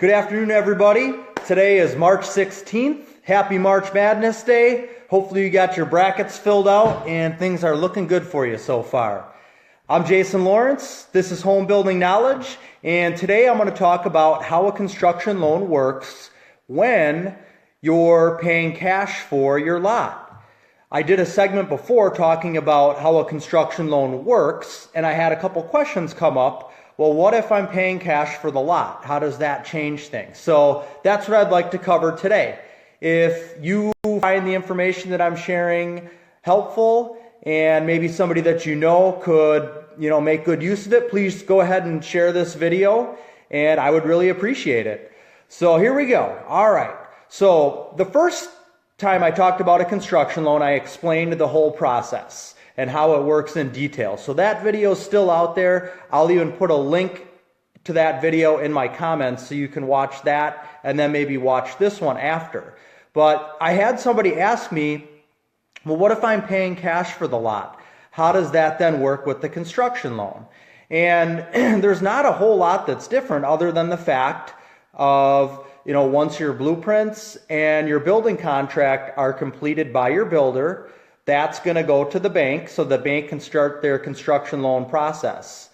Good afternoon, everybody. Today is March 16th. Happy March Madness Day. Hopefully you got your brackets filled out and things are looking good for you so far. I'm Jason Lawrence. This is Home Building Knowledge, and today I'm going to talk about how a construction loan works when you're paying cash for your lot. I did a segment before talking about how a construction loan works, and I had a couple questions come up. Well, what if I'm paying cash for the lot? How does that change things? So that's what I'd like to cover today. If you find the information that I'm sharing helpful and maybe somebody that you know could, make good use of it, please go ahead and share this video and I would really appreciate it. So here we go. All right. So the first time I talked about a construction loan, I explained the whole process and how it works in detail. So that video is still out there. I'll even put a link to that video in my comments so you can watch that and then maybe watch this one after. But I had somebody ask me, well, what if I'm paying cash for the lot? How does that then work with the construction loan? And there's not a whole lot that's different other than the fact of, once your blueprints and your building contract are completed by your builder, that's going to go to the bank so the bank can start their construction loan process.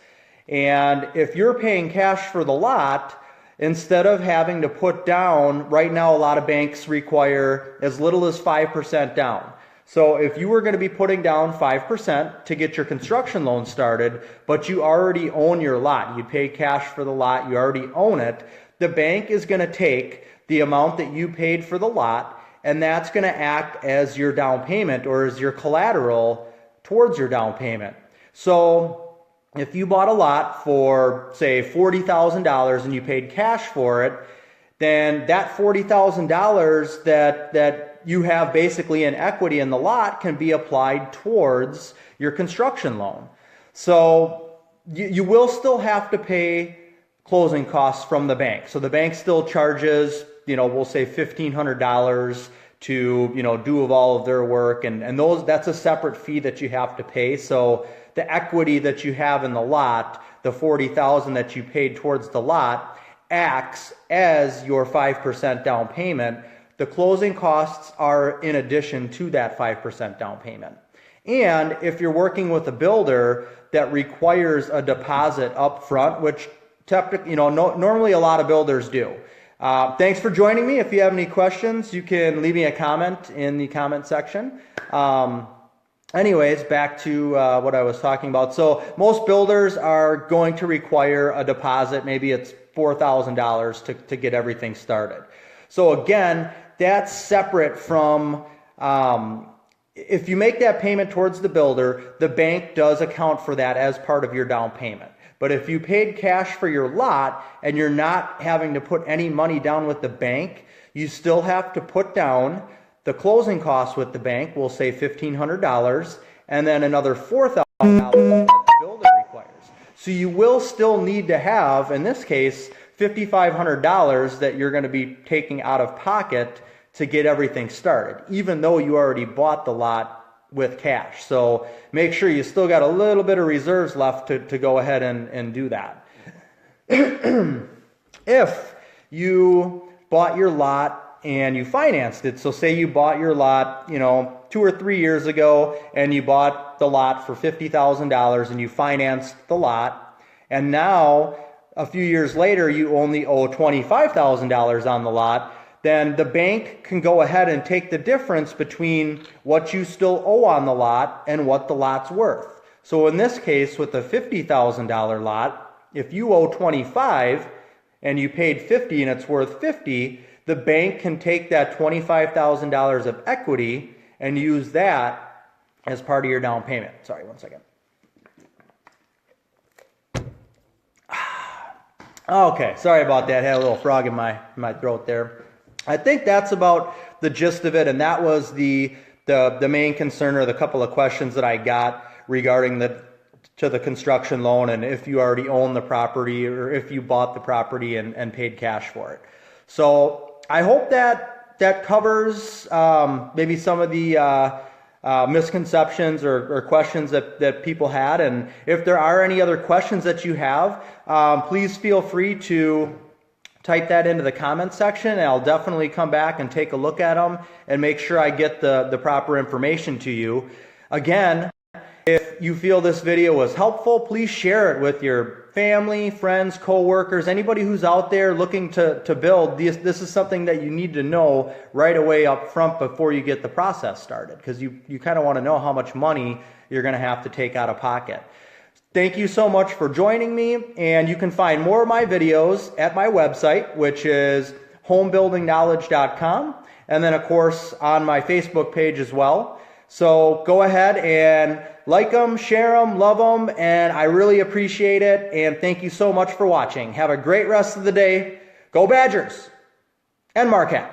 And if you're paying cash for the lot, instead of having to put down, right now a lot of banks require as little as 5% down. So if you were going to be putting down 5% to get your construction loan started, but you already own your lot, you pay cash for the lot, you already own it, the bank is going to take the amount that you paid for the lot, and that's going to act as your down payment or as your collateral towards your down payment. So if you bought a lot for, say, $40,000 and you paid cash for it, then that $40,000 that you have basically in equity in the lot can be applied towards your construction loan. So you will still have to pay closing costs from the bank. So the bank still charges, we'll say $1,500 to, do of all of their work. And that's a separate fee that you have to pay. So the equity that you have in the lot, the $40,000 that you paid towards the lot, acts as your 5% down payment. The closing costs are in addition to that 5% down payment. And if you're working with a builder that requires a deposit up front, which typically, normally a lot of builders do. Thanks for joining me. If you have any questions, you can leave me a comment in the comment section. Anyways, back to what I was talking about. So most builders are going to require a deposit. Maybe it's $4,000 to get everything started. So again, that's separate from if you make that payment towards the builder, the bank does account for that as part of your down payment. But if you paid cash for your lot and you're not having to put any money down with the bank, you still have to put down the closing costs with the bank, we'll say $1,500, and then another $4,000 that the builder requires. So you will still need to have, in this case, $5,500 that you're going to be taking out of pocket to get everything started, even though you already bought the lot with cash. So make sure you still got a little bit of reserves left to go ahead and do that. If you bought your lot and you financed it, so say you bought your lot, 2 or 3 years ago, and you bought the lot for $50,000 and you financed the lot, and now a few years later you only owe $25,000 on the lot, then the bank can go ahead and take the difference between what you still owe on the lot and what the lot's worth. So in this case, with a $50,000 lot, if you owe $25,000 and you paid $50,000 and it's worth $50,000, the bank can take that $25,000 of equity and use that as part of your down payment. Sorry, one second. Okay, sorry about that. I had a little frog in my throat there. I think that's about the gist of it, and that was the main concern or the couple of questions that I got regarding the construction loan and if you already own the property or if you bought the property and paid cash for it. So I hope that covers maybe some of the misconceptions or questions that people had. And if there are any other questions that you have, please feel free to type that into the comment section, and I'll definitely come back and take a look at them and make sure I get the proper information to you. Again, if you feel this video was helpful, please share it with your family, friends, co-workers, anybody who's out there looking to build. This is something that you need to know right away up front before you get the process started, because you kind of want to know how much money you're going to have to take out of pocket. Thank you so much for joining me, and you can find more of my videos at my website, which is homebuildingknowledge.com, and then of course on my Facebook page as well. So go ahead and like them, share them, love them, and I really appreciate it, and thank you so much for watching. Have a great rest of the day. Go Badgers and Marquette.